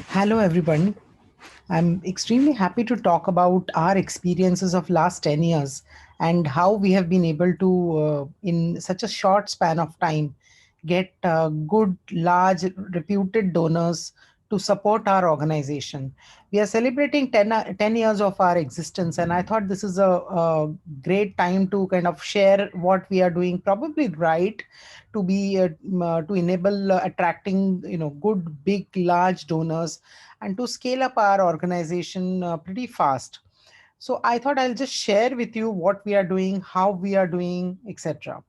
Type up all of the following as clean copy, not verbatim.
Hello, everyone. I'm extremely happy to talk about our experiences of last 10 years and how we have been able to, in such a short span of time, get good, large, reputed donors to support our organization. We are celebrating 10 years of our existence, and I thought this is a great time to kind of share what we are doing, probably right, to be to enable attracting good, big, large donors and to scale up our organization pretty fast. So I thought I'll just share with you what we are doing, how we are doing, etc.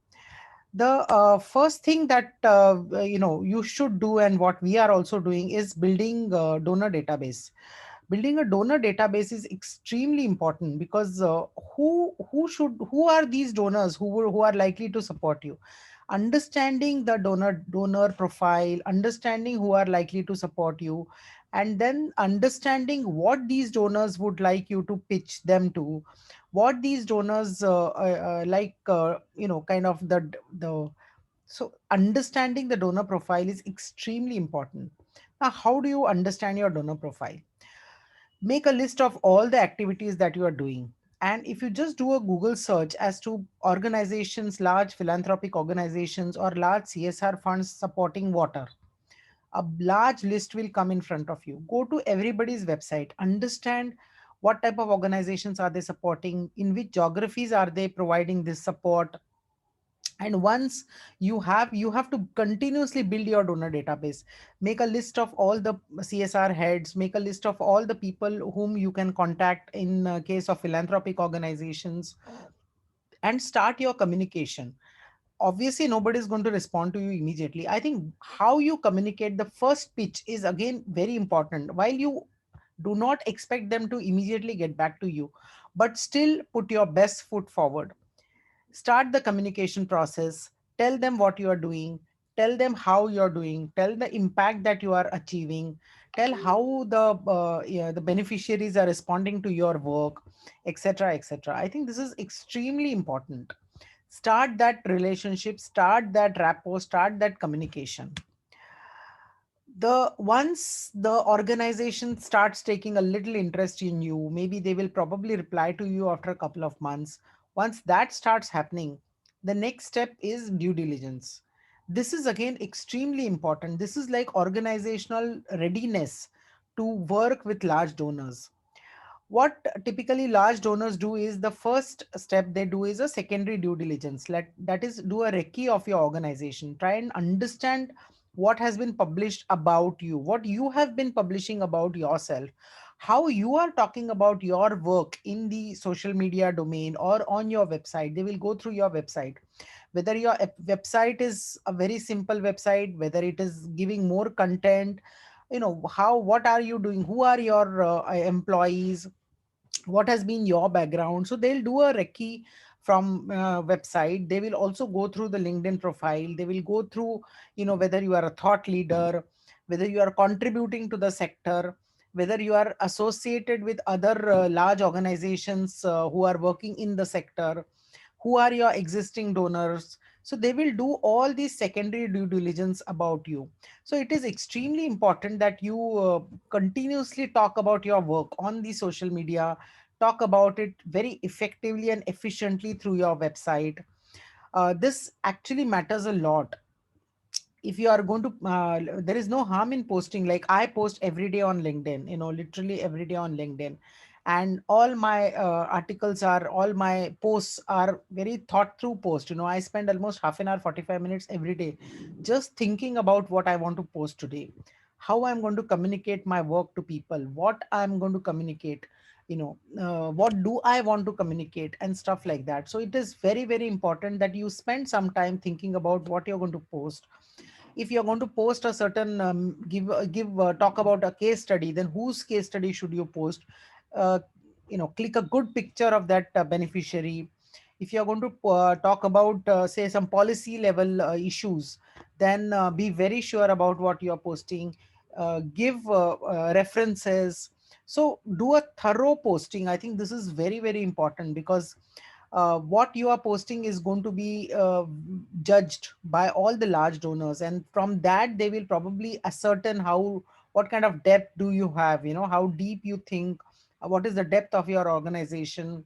The first thing that you should do, and what we are also doing, is building a donor database. Building a donor database is extremely important because who are these donors who are likely to support you? Understanding the donor profile, understanding who are likely to support you, and then understanding what these donors would like you to pitch them to, what these donors like kind of the so understanding the donor profile is extremely important. Now, how do you understand your donor profile? Make a list of all the activities that you are doing. And if you just do a Google search as to organizations, large philanthropic organizations or large CSR funds supporting water, a large list will come in front of you. Go to everybody's website, understand what type of organizations are they supporting, in which geographies are they providing this support. And once you have to continuously build your donor database. Make a list of all the CSR heads, make a list of all the people whom you can contact in case of philanthropic organizations, and start your communication. Obviously nobody is going to respond to you immediately. I think how you communicate, the first pitch, is again very important. While you do not expect them to immediately get back to you, but still put your best foot forward. Start the communication process. Tell them what you are doing, tell them how you're doing, tell the impact that you are achieving, tell how the beneficiaries are responding to your work, etc., etc. I think this is extremely important. Start that relationship, start that rapport, start that communication. The once the organization starts taking a little interest in you, maybe they will probably reply to you after a couple of months. Once that starts happening, the next step is due diligence. This is again extremely important. This is like organizational readiness to work with large donors. What typically large donors do is, the first step they do is a secondary due diligence. That is, do a recce of your organization. Try and understand what has been published about you, what you have been publishing about yourself, how you are talking about your work in the social media domain or on your website. They will go through your website, whether your website is a very simple website, whether it is giving more content, how, what are you doing, who are your employees, what has been your background. So they'll do a recce from website. They will also go through the LinkedIn profile. They will go through, whether you are a thought leader, whether you are contributing to the sector, whether you are associated with other large organizations who are working in the sector, who are your existing donors. So they will do all these secondary due diligence about you. So it is extremely important that you continuously talk about your work on the social media, talk about it very effectively and efficiently through your website. This actually matters a lot. If you are going to there is no harm in posting. Like, I post every day on LinkedIn, literally every day on LinkedIn. And all my articles are, all my posts are very thought through posts. I spend almost half an hour, 45 minutes every day just thinking about what I want to post today, how I'm going to communicate my work to people, what I'm going to communicate, what do I want to communicate, and stuff like that. So it is very, very important that you spend some time thinking about what you're going to post. If you're going to post a certain give talk about a case study, then whose case study should you post? uh, Click a good picture of that beneficiary. If you're going to talk about say some policy level issues, then be very sure about what you're posting. Give references. So do a thorough posting. I think this is very, very important, because what you are posting is going to be judged by all the large donors, and from that they will probably ascertain how, what kind of depth do you have, how deep you think, what is the depth of your organization,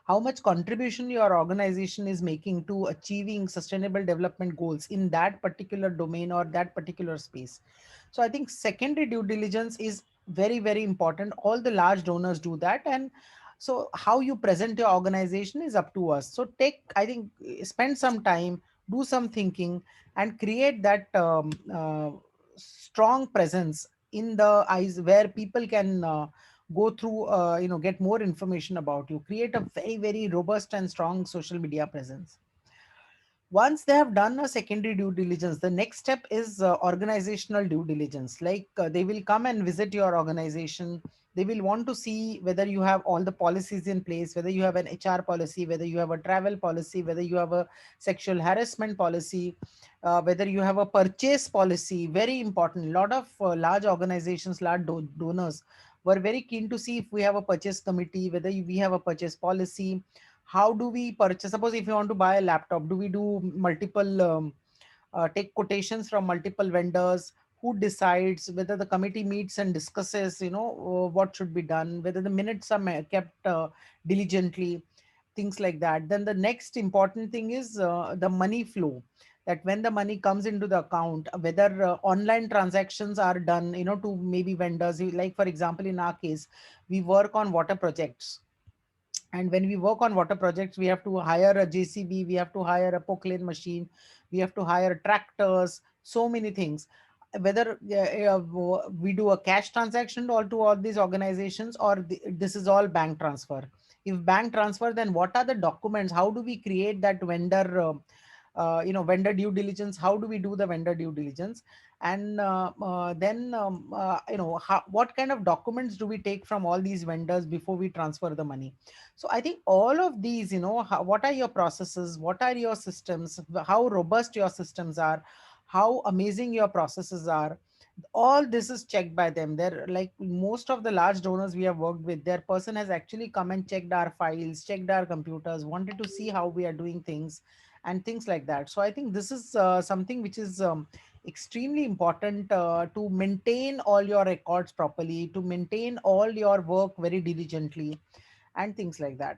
how much contribution your organization is making to achieving sustainable development goals in that particular domain or that particular space. So I think secondary due diligence is very, very important. All the large donors do that. And so how you present your organization is up to us. So I think, spend some time, do some thinking, and create that strong presence in the eyes where people can go through, get more information about you, create a very, very robust and strong social media presence. Once they have done a secondary due diligence, the next step is organizational due diligence. Like, they will come and visit your organization. They will want to see whether you have all the policies in place, whether you have an HR policy, whether you have a travel policy, whether you have a sexual harassment policy, whether you have a purchase policy. Very important. A lot of large organizations, large donors were very keen to see if we have a purchase committee, whether we have a purchase policy. How do we purchase? Suppose if you want to buy a laptop, do we do multiple, take quotations from multiple vendors? Who decides whether the committee meets and discusses, what should be done, whether the minutes are kept diligently, things like that. Then the next important thing is the money flow, that when the money comes into the account, whether online transactions are done, to maybe vendors. Like, for example, in our case, we work on water projects, and when we work on water projects, we have to hire a JCB, we have to hire a poclane machine, we have to hire tractors, so many things. Whether we do a cash transaction to all these organizations, or this is all bank transfer. If bank transfer, then what are the documents? How do we create that vendor due diligence? How do we do the vendor due diligence? And then what kind of documents do we take from all these vendors before we transfer the money? So I think all of these, what are your processes, what are your systems, how robust your systems are, how amazing your processes are, all this is checked by them. They're like, most of the large donors we have worked with, their person has actually come and checked our files, checked our computers, wanted to see how we are doing things, and things like that. So I think this is something which is extremely important to maintain all your records properly, to maintain all your work very diligently, and things like that.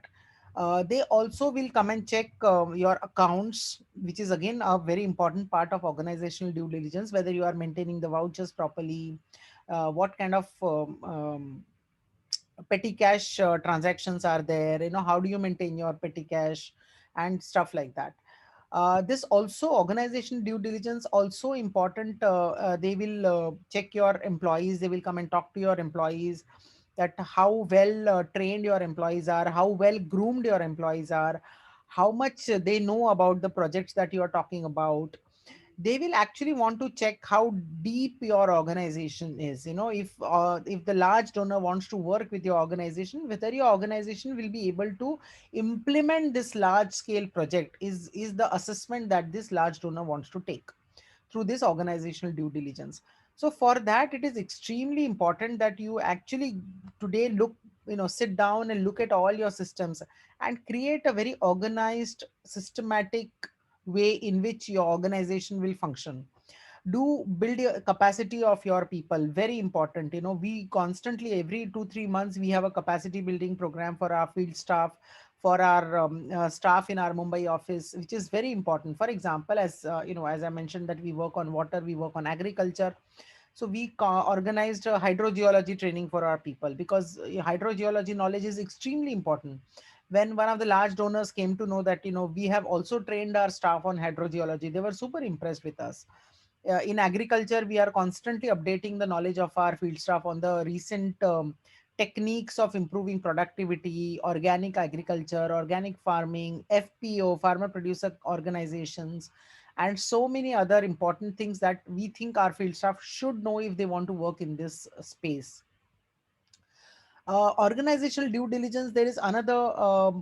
They also will come and check your accounts, which is again a very important part of organizational due diligence, whether you are maintaining the vouchers properly, what kind of petty cash transactions are there, how do you maintain your petty cash, and stuff like that. This also, organization due diligence also important. They will check your employees, they will come and talk to your employees, that how well trained your employees are, how well groomed your employees are, how much they know about the projects that you are talking about. They will actually want to check how deep your organization is. If the large donor wants to work with your organization, whether your organization will be able to implement this large scale project, is the assessment that this large donor wants to take through this organizational due diligence. So for that, it is extremely important that you actually today sit down and look at all your systems, and create a very organized, systematic way in which your organization will function. Do build your capacity of your people, very important. We constantly, every 2 3 months, we have a capacity building program for our field staff, for our staff in our Mumbai office, which is very important. For example, as I mentioned, that we work on water, we work on agriculture. So we organized a hydrogeology training for our people, because hydrogeology knowledge is extremely important. When one of the large donors came to know that we have also trained our staff on hydrogeology, they were super impressed with us. In agriculture, we are constantly updating the knowledge of our field staff on the recent techniques of improving productivity, organic agriculture, organic farming, FPO, farmer producer organizations, and so many other important things that we think our field staff should know if they want to work in this space. Organizational due diligence, there is another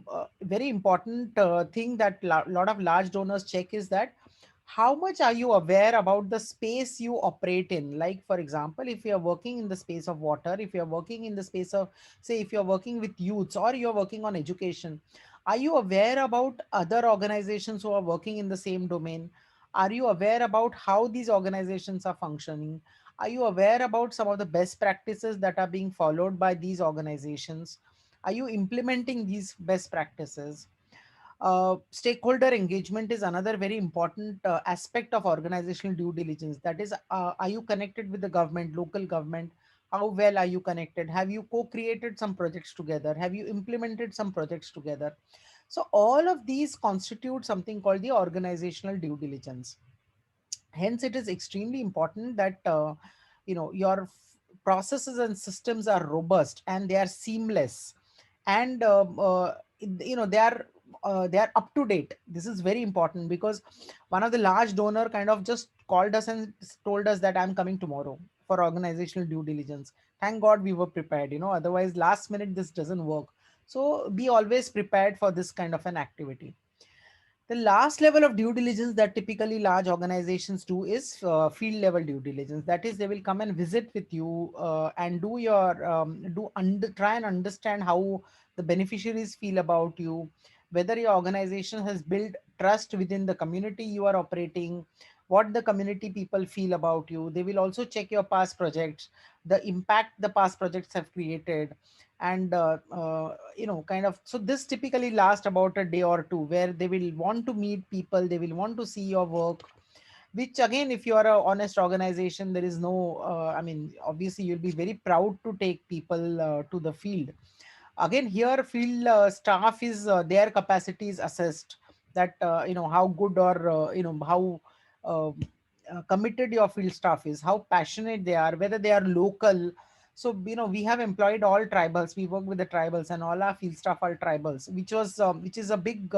very important thing that lot of large donors check, is that how much are you aware about the space you operate in. Like, for example, if you are working in the space of water, if you are working in the space of, say, if you are working with youths, or you are working on education, are you aware about other organizations who are working in the same domain? Are you aware about how these organizations are functioning? Are you aware about some of the best practices that are being followed by these organizations? Are you implementing these best practices? Stakeholder engagement is another very important aspect of organizational due diligence. That is, are you connected with the government, local government? How well are you connected? Have you co-created some projects together? Have you implemented some projects together? So all of these constitute something called the organizational due diligence. Hence it is extremely important that your processes and systems are robust and they are seamless, and they are up to date. This is very important because one of the large donor kind of just called us and told us that I'm coming tomorrow for organizational due diligence. Thank god we were prepared, otherwise last minute this doesn't work. So be always prepared for this kind of an activity. The last level of due diligence that typically large organizations do is field level due diligence. That is, they will come and visit with you and try and understand how the beneficiaries feel about you, whether your organization has built trust within the community you are operating, what the community people feel about you. They will also check your past projects, the impact the past projects have created, and kind of. So this typically lasts about a day or two, where they will want to meet people, they will want to see your work. Which again, if you are a honest organization, there is no I mean, obviously you'll be very proud to take people to the field. Again, here field staff is their capacity is assessed, that how good or how uh, committed your field staff is, how passionate they are, whether they are local. So we have employed all tribals, we work with the tribals, and all our field staff are tribals, which is a big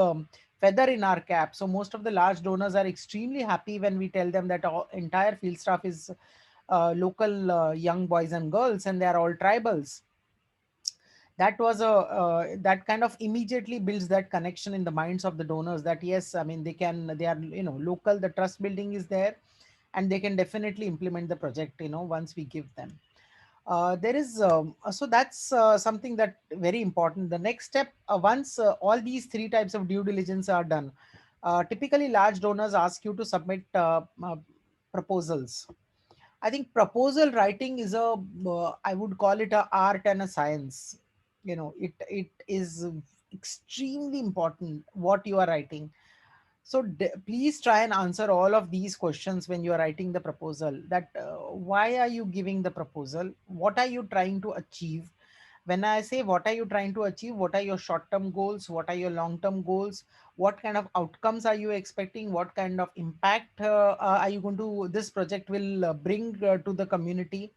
feather in our cap. So most of the large donors are extremely happy when we tell them that our entire field staff is local young boys and girls, and they are all tribals. That kind of immediately builds that connection in the minds of the donors, that yes, I mean, they are local, the trust building is there, and they can definitely implement the project once we give them. There is So that's something that very important. The next step, once all these three types of due diligence are done, typically large donors ask you to submit proposals. I think proposal writing is I would call it a art and a science. It is extremely important what you are writing. So please try and answer all of these questions when you are writing the proposal. That why are you giving the proposal? What are you trying to achieve? When I say what are you trying to achieve, what are your short term goals, what are your long term goals, what kind of outcomes are you expecting, what kind of impact are you going to this project will bring to the community.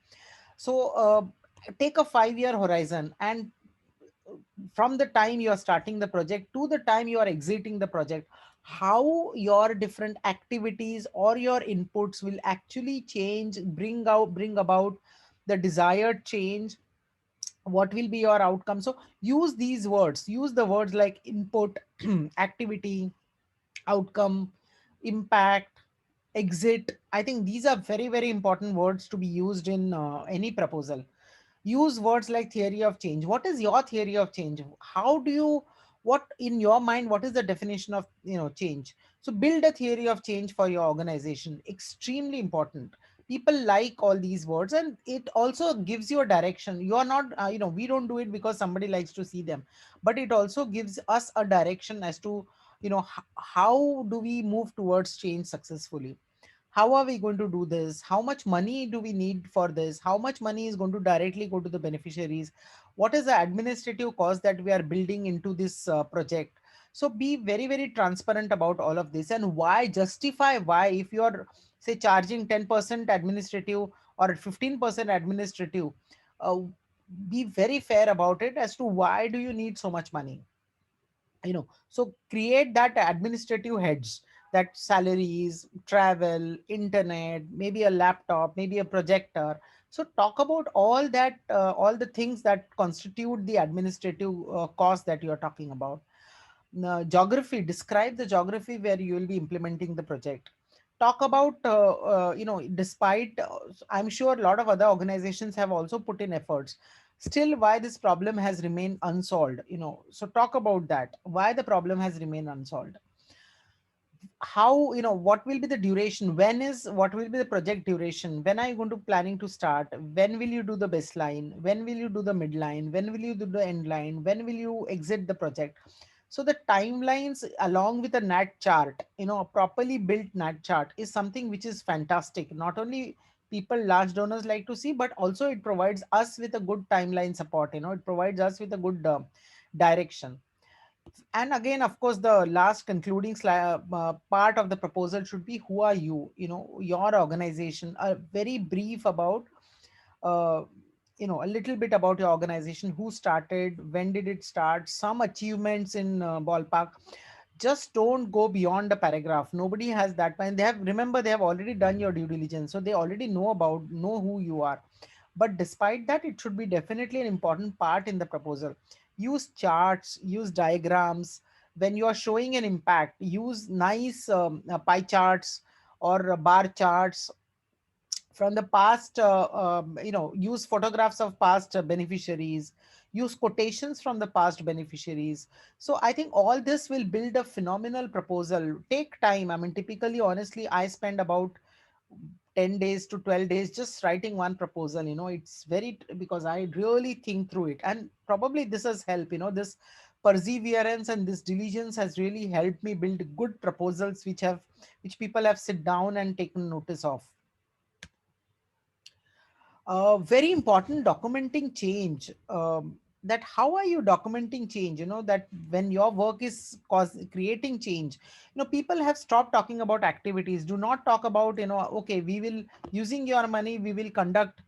So take a 5-year horizon, and from the time you are starting the project to the time you are exiting the project, how your different activities or your inputs will actually change, bring about the desired change. What will be your outcome? So use these words, use the words like input, activity, outcome, impact, exit. I think these are very very important words to be used in any proposal. Use words like theory of change. What is your theory of change? How do you, what in your mind, what is the definition of change? So build a theory of change for your organization. Extremely important. People like all these words, and it also gives you a direction. You are not we don't do it because somebody likes to see them, but it also gives us a direction as to how do we move towards change successfully. How are we going to do this? How much money do we need for this? How much money is going to directly go to the beneficiaries? What is the administrative cost that we are building into this project? So be very very transparent about all of this, and why, justify why. If you are, say, charging 10% administrative or 15% administrative, uh, be very fair about it as to why do you need so much money. So create that administrative heads, that salaries, travel, internet, maybe a laptop, maybe a projector. So talk about all that, all the things that constitute the administrative cost that you are talking about. Geography, describe the geography where you will be implementing the project. Talk about despite I'm sure a lot of other organizations have also put in efforts, still why this problem has remained unsolved. So talk about that, why the problem has remained unsolved. how, what will be the duration, what will be the project duration, when are you going to planning to start, when will you do the baseline, when will you do the midline, when will you do the end line, when will you exit the project. So the timelines along with a nat chart, a properly built nat chart is something which is fantastic. Not only people, large donors like to see, but also it provides us with a good timeline support. It provides us with a good direction. And again, of course, the last concluding part of the proposal should be, who are you, your organization, a very brief about, uh, a little bit about your organization, who started, when did it start, some achievements in ballpark. Just don't go beyond the paragraph. Nobody has that time. They have, remember, they have already done your due diligence, so they already know who you are. But despite that, it should be definitely an important part in the proposal. Use charts, use diagrams. When you are showing an impact, use nice pie charts or bar charts from the past. Use photographs of past beneficiaries, use quotations from the past beneficiaries. So I think all this will build a phenomenal proposal. Take time. I mean, typically, honestly, I spend about 10 days to 12 days just writing one proposal. It's very, because I really think through it, and probably this has helped. This perseverance and this diligence has really helped me build good proposals which people have sit down and taken notice of. Very important, documenting change. That how are you documenting change, that when your work is creating change. People have stopped talking about activities. Do not talk about, okay, we will, using your money, we will conduct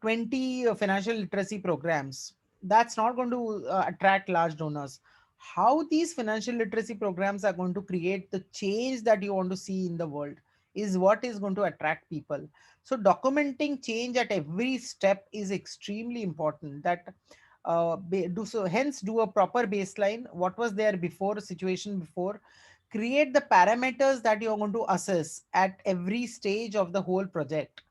20 financial literacy programs. That's not going to attract large donors. How these financial literacy programs are going to create the change that you want to see in the world is what is going to attract people. So documenting change at every step is extremely important. That do so, hence do a proper baseline. What was there before, situation before, create the parameters that you're going to assess at every stage of the whole project.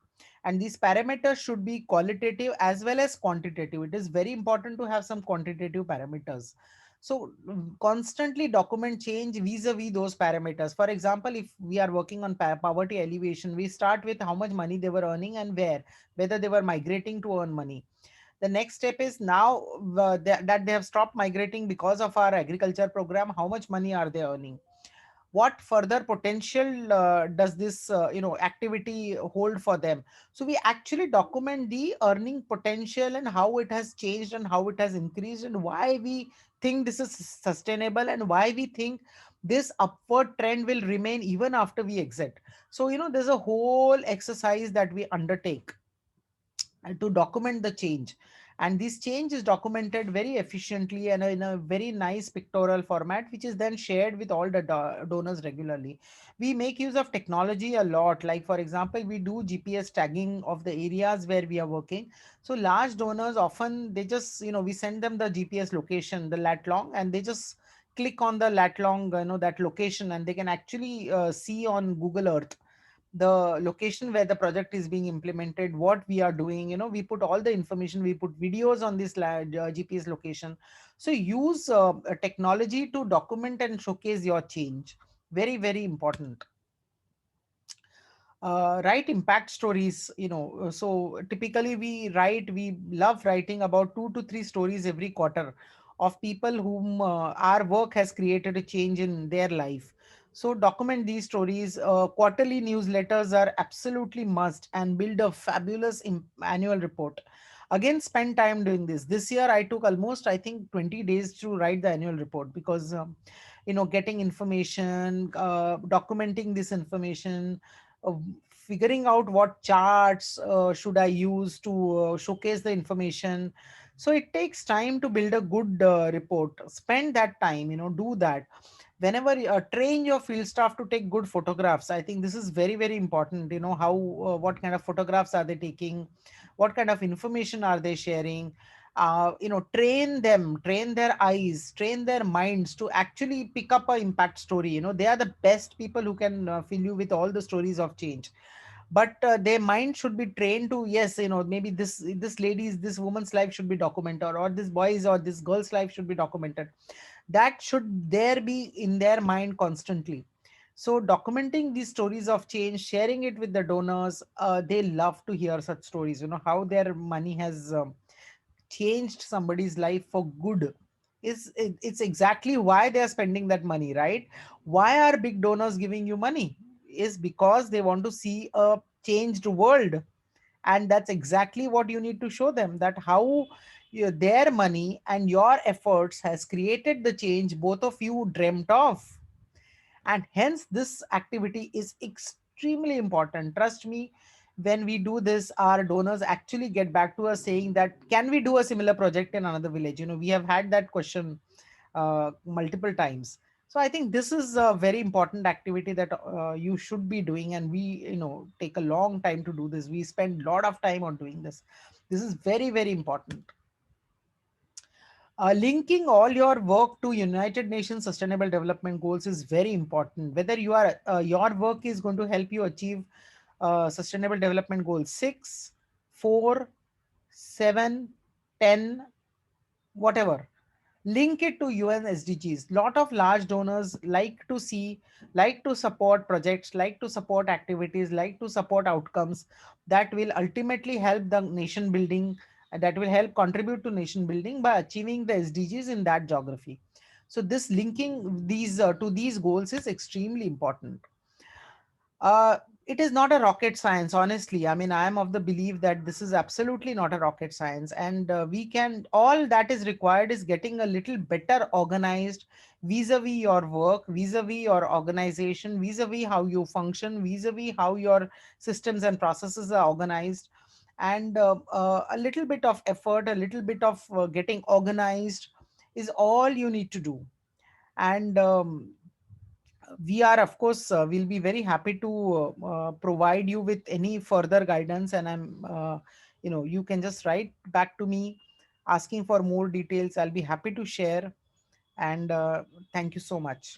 And these parameters should be qualitative as well as quantitative. It is very important to have some quantitative parameters. So constantly document change vis-a-vis those parameters. For example, if we are working on poverty alleviation, we start with how much money they were earning and whether they were migrating to earn money. The next step is, now that they have stopped migrating because of our agriculture program, how much money are they earning, what further potential does this activity hold for them. So we actually document the earning potential and how it has changed and how it has increased, and why we think this is sustainable, and why we think this upward trend will remain even after we exit. So there's a whole exercise that we undertake to document the change. And this change is documented very efficiently and in a very nice pictorial format, which is then shared with all the donors regularly. We make use of technology a lot. Like, for example, we do GPS tagging of the areas where we are working. So large donors often, they just, we send them the GPS location, the lat long, and they just click on the lat long, that location, and they can actually see on Google Earth the location where the project is being implemented, what we are doing. We put all the information, we put videos on this GPS location. So use technology to document and showcase your change. Very, very important. Write impact stories. So typically we love writing about 2 to 3 stories every quarter of people whom our work has created a change in their life. So document these stories. Quarterly newsletters are absolutely must, and build a fabulous annual report. Again, spend time doing this year. I took almost, I think, 20 days to write the annual report, because getting information, documenting this information, uh, figuring out what charts should I use to showcase the information. So it takes time to build a good report. Spend that time, do that. Whenever train your field staff to take good photographs. I think this is very, very important. How, what kind of photographs are they taking, what kind of information are they sharing. Train them, train their eyes, train their minds to actually pick up a impact story. They are the best people who can fill you with all the stories of change. But their mind should be trained to, yes, maybe this woman's life should be documented, or this boy's or this girl's life should be documented. That should there be in their mind constantly. So documenting these stories of change, sharing it with the donors, they love to hear such stories, how their money has changed somebody's life for good. It's exactly why they are spending that money, right? Why are big donors giving you money? Is because they want to see a changed world. And that's exactly what you need to show them, that how their money and your efforts has created the change both of you dreamt of. And hence this activity is extremely important, trust me. When we do this, our donors actually get back to us saying that, can we do a similar project in another village? We have had that question multiple times. So I think this is a very important activity that you should be doing, and we take a long time to do this. We spend a lot of time on doing this. This is very, very important. Linking all your work to United Nations Sustainable Development Goals is very important. Whether your work is going to help you achieve Sustainable Development Goal 6, 4, 7, 10, whatever, link it to UN SDGs. Lot of large donors like to support projects, like to support activities, like to support outcomes that will ultimately help the nation building, that will help contribute to nation building by achieving the SDGs in that geography. So this linking these to these goals is extremely important. uh, it is not a rocket science, honestly. I mean, I am of the belief that this is absolutely not a rocket science, and we can, all that is required is getting a little better organized vis-a-vis your work, vis-a-vis your organization, vis-a-vis how you function, vis-a-vis how your systems and processes are organized. And a little bit of effort, a little bit of getting organized is all you need to do. And we are, of course, we'll be very happy to provide you with any further guidance. And you can just write back to me asking for more details. I'll be happy to share. And thank you so much.